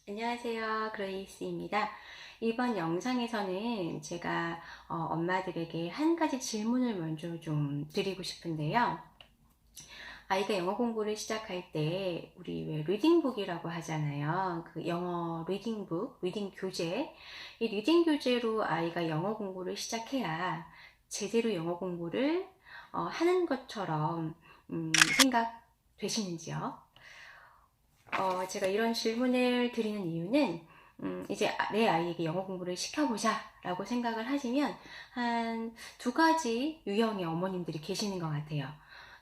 안녕하세요. 그레이스입니다. 이번 영상에서는 제가 엄마들에게 한 가지 질문을 먼저 좀 드리고 싶은데요. 아이가 영어 공부를 시작할 때 우리 왜 리딩북이라고 하잖아요. 그 영어 리딩북, 리딩 교재. 이 리딩 교재로 아이가 영어 공부를 시작해야 제대로 영어 공부를 하는 것처럼 생각되시는지요? 제가 이런 질문을 드리는 이유는 이제 내 아이에게 영어 공부를 시켜보자 라고 생각을 하시면 한 두 가지 유형의 어머님들이 계시는 것 같아요.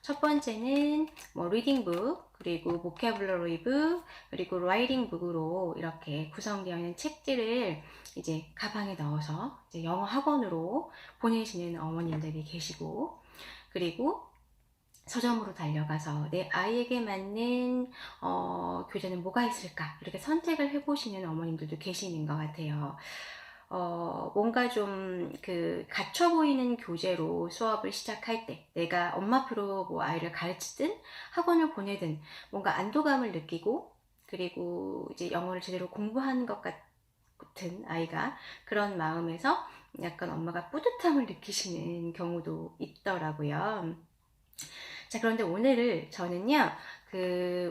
첫 번째는 뭐 리딩북, 그리고 보캐블러리북, 그리고 라이팅북으로 이렇게 구성되어 있는 책들을 이제 가방에 넣어서 이제 영어 학원으로 보내시는 어머님들이 계시고, 그리고 서점으로 달려가서 내 아이에게 맞는 교재는 뭐가 있을까 이렇게 선택을 해보시는 어머님들도 계시는 것 같아요. 뭔가 좀 갇혀 보이는 교재로 수업을 시작할 때 내가 엄마표로 뭐 아이를 가르치든 학원을 보내든 뭔가 안도감을 느끼고, 그리고 이제 영어를 제대로 공부하는 것 같은 아이가 그런 마음에서 약간 엄마가 뿌듯함을 느끼시는 경우도 있더라고요. 자, 그런데 오늘 저는요,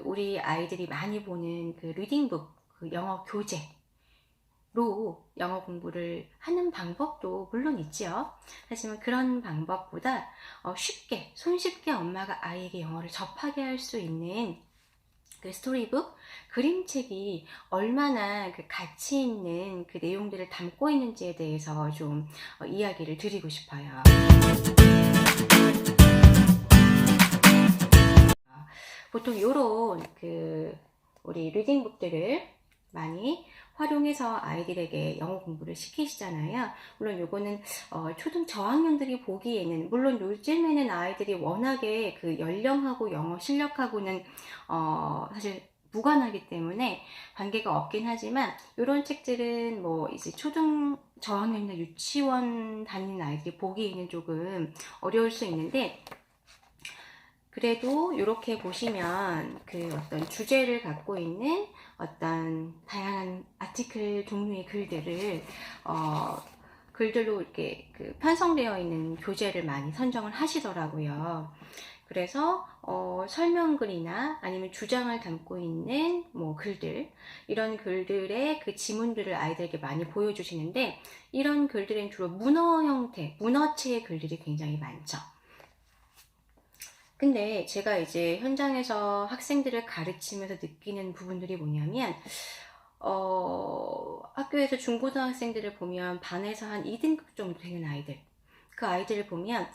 우리 아이들이 많이 보는 그 리딩북, 그 영어 교재로 영어 공부를 하는 방법도 물론 있지요. 하지만 그런 방법보다 쉽게, 손쉽게 엄마가 아이에게 영어를 접하게 할 수 있는 그 스토리북, 그림책이 얼마나 그 가치 있는 그 내용들을 담고 있는지에 대해서 좀 이야기를 드리고 싶어요. 보통 요런 우리 리딩북들을 많이 활용해서 아이들에게 영어 공부를 시키시잖아요. 물론 요거는 초등 저학년들이 보기에는, 물론 요즘에는 아이들이 워낙에 그 연령하고 영어 실력하고는 사실 무관하기 때문에 관계가 없긴 하지만, 요런 책들은 뭐 이제 초등 저학년이나 유치원 다니는 아이들이 보기에는 조금 어려울 수 있는데, 그래도 이렇게 보시면 그 어떤 주제를 갖고 있는 어떤 다양한 아티클 종류의 글들로 이렇게 편성되어 있는 교재를 많이 선정을 하시더라고요. 그래서 설명글이나 아니면 주장을 담고 있는 뭐 글들, 이런 글들의 그 지문들을 아이들에게 많이 보여주시는데, 이런 글들은 주로 문어 형태, 문어체의 글들이 굉장히 많죠. 근데 제가 이제 현장에서 학생들을 가르치면서 느끼는 부분들이 뭐냐면, 학교에서 중고등학생들을 보면 반에서 한 2등급 정도 되는 아이들, 그 아이들을 보면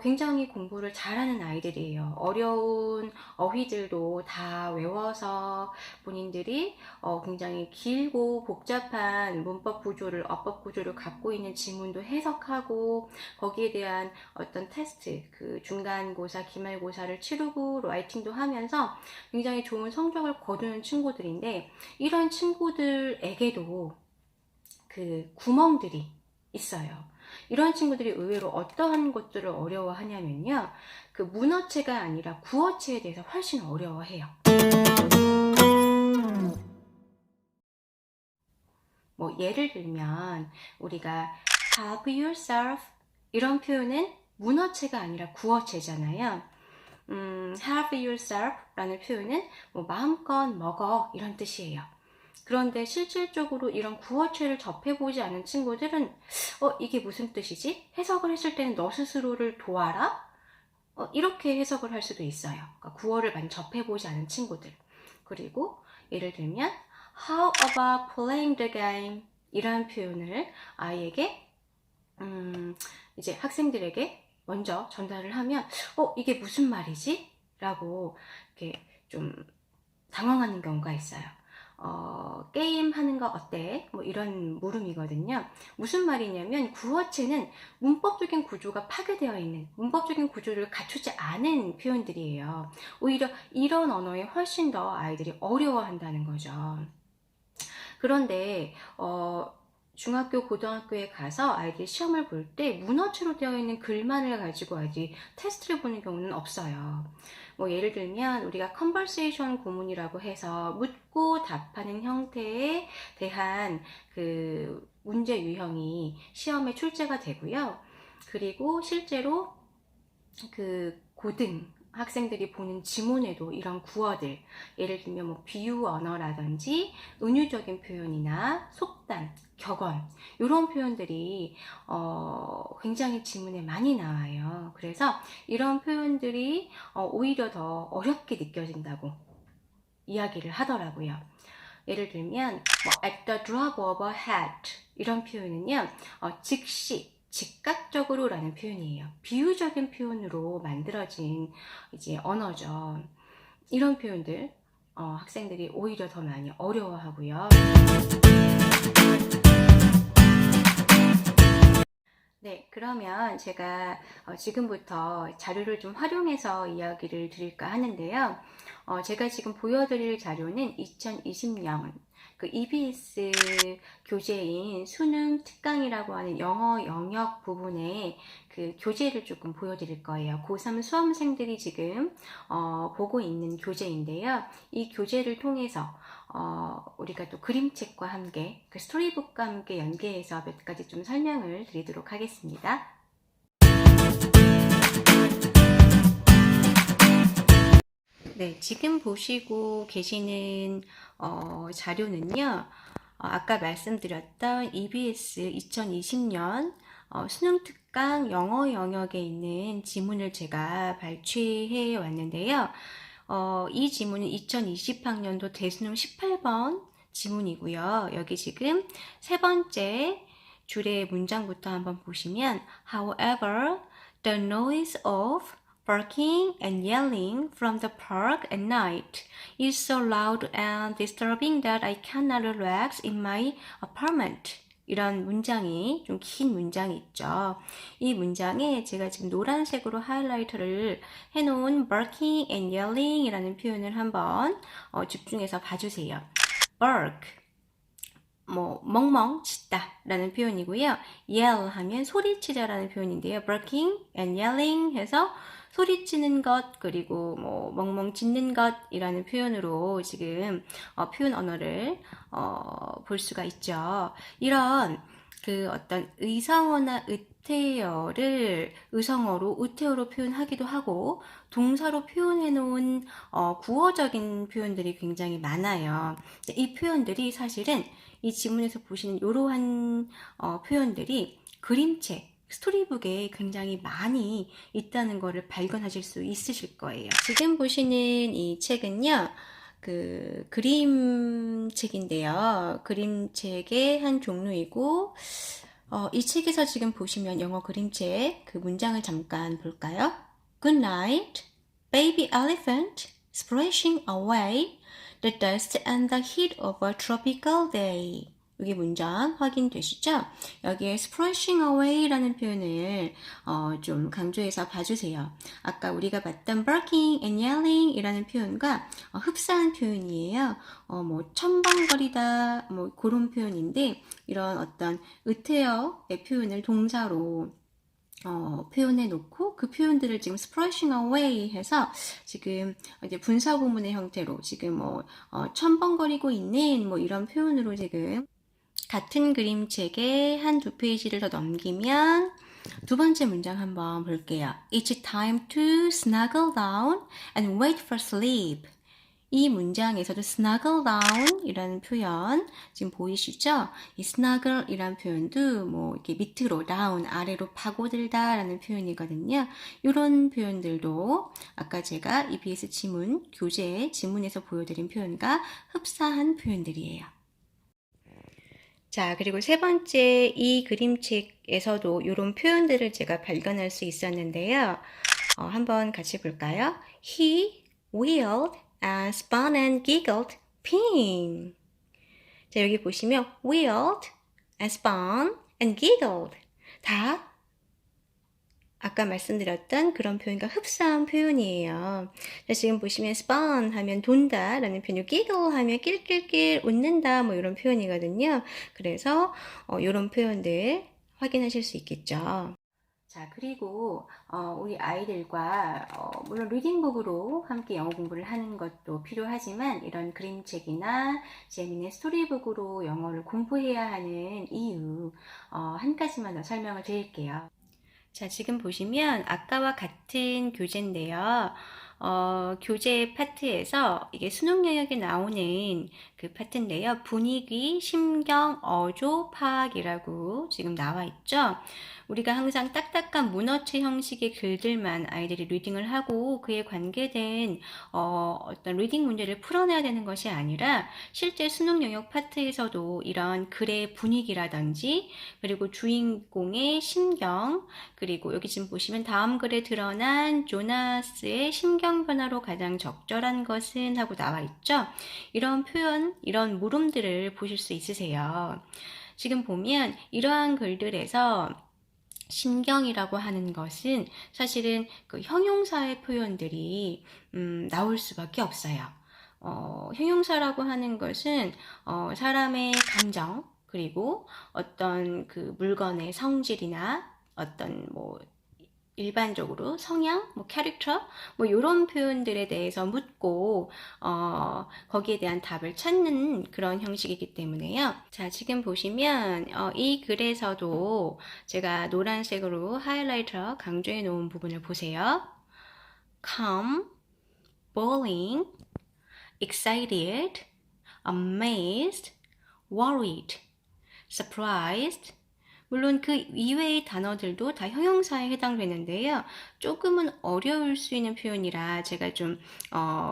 굉장히 공부를 잘하는 아이들이에요. 어려운 어휘들도 다 외워서 본인들이 굉장히 길고 복잡한 문법 구조를, 어법 구조를 갖고 있는 지문도 해석하고, 거기에 대한 어떤 테스트, 그 중간고사, 기말고사를 치르고 라이팅도 하면서 굉장히 좋은 성적을 거두는 친구들인데, 이런 친구들에게도 그 구멍들이 있어요. 이런 친구들이 의외로 어떠한 것들을 어려워하냐면요, 그 문어체가 아니라 구어체에 대해서 훨씬 어려워해요. 뭐 예를 들면 우리가 help yourself, 이런 표현은 문어체가 아니라 구어체잖아요. help yourself 라는 표현은 뭐 마음껏 먹어, 이런 뜻이에요. 그런데 실질적으로 이런 구어체를 접해보지 않은 친구들은 이게 무슨 뜻이지? 해석을 했을 때는 너 스스로를 도와라? 이렇게 해석을 할 수도 있어요. 그러니까 구어를 많이 접해보지 않은 친구들. 그리고 예를 들면 How about playing the game? 이런 표현을 아이에게 이제 학생들에게 먼저 전달을 하면 이게 무슨 말이지? 라고 이렇게 좀 당황하는 경우가 있어요. 게임 하는 거 어때? 뭐 이런 물음이거든요. 무슨 말이냐면, 구어체는 문법적인 구조가 파괴되어 있는, 문법적인 구조를 갖추지 않은 표현들이에요. 오히려 이런 언어에 훨씬 더 아이들이 어려워한다는 거죠. 그런데 중학교, 고등학교에 가서 아이들이 시험을 볼 때 문어체로 되어 있는 글만을 가지고 아이들이 테스트를 보는 경우는 없어요. 뭐 예를 들면 우리가 컨버세이션 구문이라고 해서 묻고 답하는 형태에 대한 그 문제 유형이 시험에 출제가 되고요. 그리고 실제로 그 고등 학생들이 보는 지문에도 이런 구어들, 예를 들면 뭐 비유 언어라든지 은유적인 표현이나 속담, 격언, 이런 표현들이 굉장히 지문에 많이 나와요. 그래서 이런 표현들이 오히려 더 어렵게 느껴진다고 이야기를 하더라고요. 예를 들면 뭐 at the drop of a hat 이런 표현은요, 즉시, 즉각적으로 라는 표현이에요. 비유적인 표현으로 만들어진 이제 언어죠. 이런 표현들 학생들이 오히려 더 많이 어려워하고요. 네, 그러면 제가 지금부터 자료를 좀 활용해서 이야기를 드릴까 하는데요. 제가 지금 보여드릴 자료는 2020년 그 EBS 교재인 수능 특강이라고 하는 영어 영역 부분에 그 교재를 조금 보여드릴 거예요. 고3 수험생들이 지금 보고 있는 교재인데요. 이 교재를 통해서 우리가 또 그림책과 함께, 그 스토리북과 함께 연계해서 몇 가지 좀 설명을 드리도록 하겠습니다. 네, 지금 보시고 계시는 자료는요, 아까 말씀드렸던 EBS 2020년 수능특강 영어 영역에 있는 지문을 제가 발췌해 왔는데요. 이 지문은 2020학년도 대수능 18번 지문이고요. 여기 지금 세 번째 줄의 문장부터 한번 보시면 However, the noise of barking and yelling from the park at night is so loud and disturbing that I cannot relax in my apartment. 이런 문장이 좀 긴 문장이 있죠. 이 문장에 제가 지금 노란색으로 하이라이터를 해놓은 barking and yelling 이라는 표현을 한번 집중해서 봐주세요. bark, 뭐 멍멍 짖다 라는 표현이고요. yell 하면 소리치다 라는 표현인데요. barking and yelling 해서 소리치는 것, 그리고 뭐 멍멍 짖는 것이라는 표현으로 지금 표현 언어를 볼 수가 있죠. 이런 그 어떤 의성어나 의태어를 의성어로 의태어로 표현하기도 하고 동사로 표현해 놓은 구어적인 표현들이 굉장히 많아요. 이 표현들이 사실은 이 지문에서 보시는 이러한 표현들이 그림책, 스토리북에 굉장히 많이 있다는 것을 발견하실 수 있으실 거예요. 지금 보시는 이 책은요, 그 그림책인데요. 그림책의 한 종류이고, 이 책에서 지금 보시면 영어 그림책 그 문장을 잠깐 볼까요? Good night, baby elephant, splashing away the dust and the heat of a tropical day. 여기 문장 확인되시죠? 여기에 splashing away라는 표현을 좀 강조해서 봐주세요. 아까 우리가 봤던 barking and yelling 이라는 표현과 흡사한 표현이에요. 뭐 첨벙거리다 뭐 그런 표현인데 이런 어떤 의태어의 표현을 동사로 표현해 놓고 그 표현들을 지금 splashing away 해서 지금 이제 분사 구문의 형태로 지금 뭐 첨벙거리고 있는 뭐 이런 표현으로 지금 같은 그림책에 한두 페이지를 더 넘기면 두 번째 문장 한번 볼게요. It's time to snuggle down and wait for sleep. 이 문장에서도 snuggle down 이라는 표현 지금 보이시죠? 이 snuggle 이란 표현도 뭐 이렇게 밑으로 down 아래로 파고들다 라는 표현이거든요. 이런 표현들도 아까 제가 EBS 지문 교재 지문에서 보여드린 표현과 흡사한 표현들이에요. 자, 그리고 세 번째 이 그림책에서도 이런 표현들을 제가 발견할 수 있었는데요. 한번 같이 볼까요? He wheeled and spun and giggled, ping. 자, 여기 보시면 wheeled and spun and giggled 다 아까 말씀드렸던 그런 표현과 흡사한 표현이에요. 자, 지금 보시면 spun 하면 돈다 라는 표현이고 giggle 하면 낄낄낄 웃는다 뭐 이런 표현이거든요. 그래서 이런 표현들 확인하실 수 있겠죠. 자, 그리고 우리 아이들과 물론 리딩북으로 함께 영어 공부를 하는 것도 필요하지만 이런 그림책이나 재미있는 스토리북으로 영어를 공부해야 하는 이유 한 가지만 더 설명을 드릴게요. 자, 지금 보시면 아까와 같은 교재인데요. 교재 파트에서 이게 수능 영역에 나오는 그 파트인데요. 분위기, 심경, 어조, 파악이라고 지금 나와 있죠. 우리가 항상 딱딱한 문어체 형식의 글들만 아이들이 리딩을 하고 그에 관계된 어떤 리딩 문제를 풀어내야 되는 것이 아니라 실제 수능 영역 파트에서도 이런 글의 분위기라든지 그리고 주인공의 심경 그리고 여기 지금 보시면 다음 글에 드러난 조나스의 심경 변화로 가장 적절한 것은 하고 나와 있죠. 이런 표현, 이런 물음들을 보실 수 있으세요. 지금 보면 이러한 글들에서 심경이라고 하는 것은 사실은 그 형용사의 표현들이 나올 수밖에 없어요. 형용사라고 하는 것은 사람의 감정 그리고 어떤 그 물건의 성질이나 어떤 뭐 일반적으로 성향, 뭐 캐릭터, 뭐 이런 표현들에 대해서 묻고 거기에 대한 답을 찾는 그런 형식이기 때문에요. 자, 지금 보시면 이 글에서도 제가 노란색으로 하이라이터 강조해 놓은 부분을 보세요. calm, bowling, excited, amazed, worried, surprised, 물론 그 이외의 단어들도 다 형용사에 해당되는데요. 조금은 어려울 수 있는 표현이라 제가 좀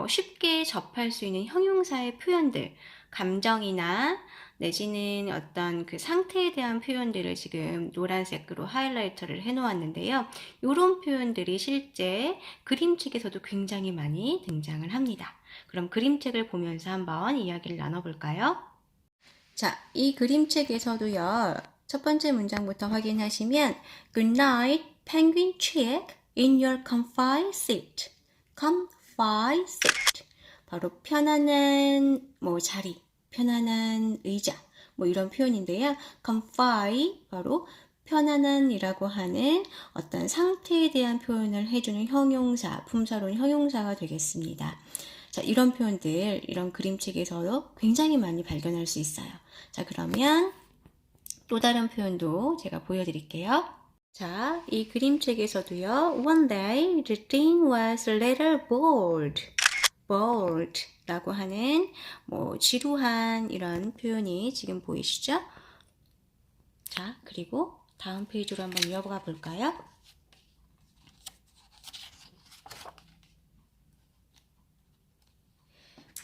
쉽게 접할 수 있는 형용사의 표현들, 감정이나 내지는 어떤 그 상태에 대한 표현들을 지금 노란색으로 하이라이터를 해 놓았는데요. 이런 표현들이 실제 그림책에서도 굉장히 많이 등장을 합니다. 그럼 그림책을 보면서 한번 이야기를 나눠볼까요? 자, 이 그림책에서도요. 첫 번째 문장부터 확인하시면 Good night, penguin chick in your comfy seat. comfy seat. 바로 편안한 자리, 편안한 의자 뭐 이런 표현인데요. comfy 바로 편안한이라고 하는 어떤 상태에 대한 표현을 해주는 형용사, 품사로운 형용사가 되겠습니다. 자, 이런 표현들, 이런 그림책에서도 굉장히 많이 발견할 수 있어요. 자, 그러면 또 다른 표현도 제가 보여드릴게요. 자, 이 그림책에서도요. One day the thing was a little bored. bored 라고 하는 지루한 이런 표현이 지금 보이시죠? 자, 그리고 다음 페이지로 한번 이어가 볼까요?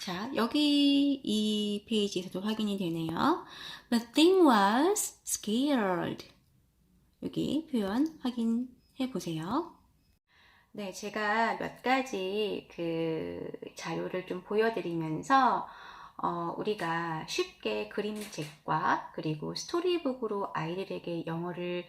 자, 여기 이 페이지에서도 확인이 되네요. The thing was scared. 여기 표현 확인해 보세요. 네, 제가 몇 가지 그 자료를 좀 보여드리면서 우리가 쉽게 그림책과 그리고 스토리북으로 아이들에게 영어를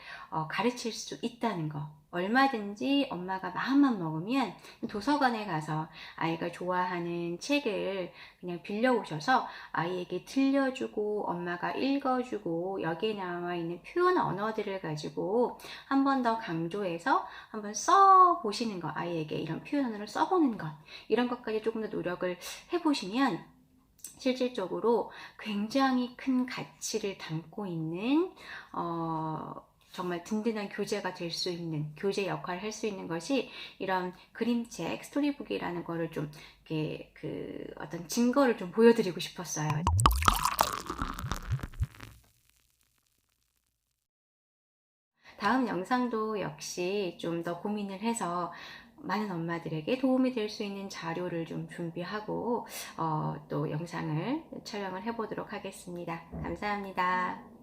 가르칠 수 있다는 거. 얼마든지 엄마가 마음만 먹으면 도서관에 가서 아이가 좋아하는 책을 그냥 빌려오셔서 아이에게 들려주고 엄마가 읽어주고 여기에 나와 있는 표현 언어들을 가지고 한 번 더 강조해서 한번 써보시는 것, 아이에게 이런 표현 언어를 써보는 것, 이런 것까지 조금 더 노력을 해보시면 실질적으로 굉장히 큰 가치를 담고 있는 정말 든든한 교재가 될 수 있는 교재 역할을 할 수 있는 것이 이런 그림책 스토리북이라는 거를 좀 이렇게 그 어떤 증거를 좀 보여드리고 싶었어요. 다음 영상도 역시 좀 더 고민을 해서 많은 엄마들에게 도움이 될 수 있는 자료를 좀 준비하고 또 영상을 촬영을 해보도록 하겠습니다. 감사합니다.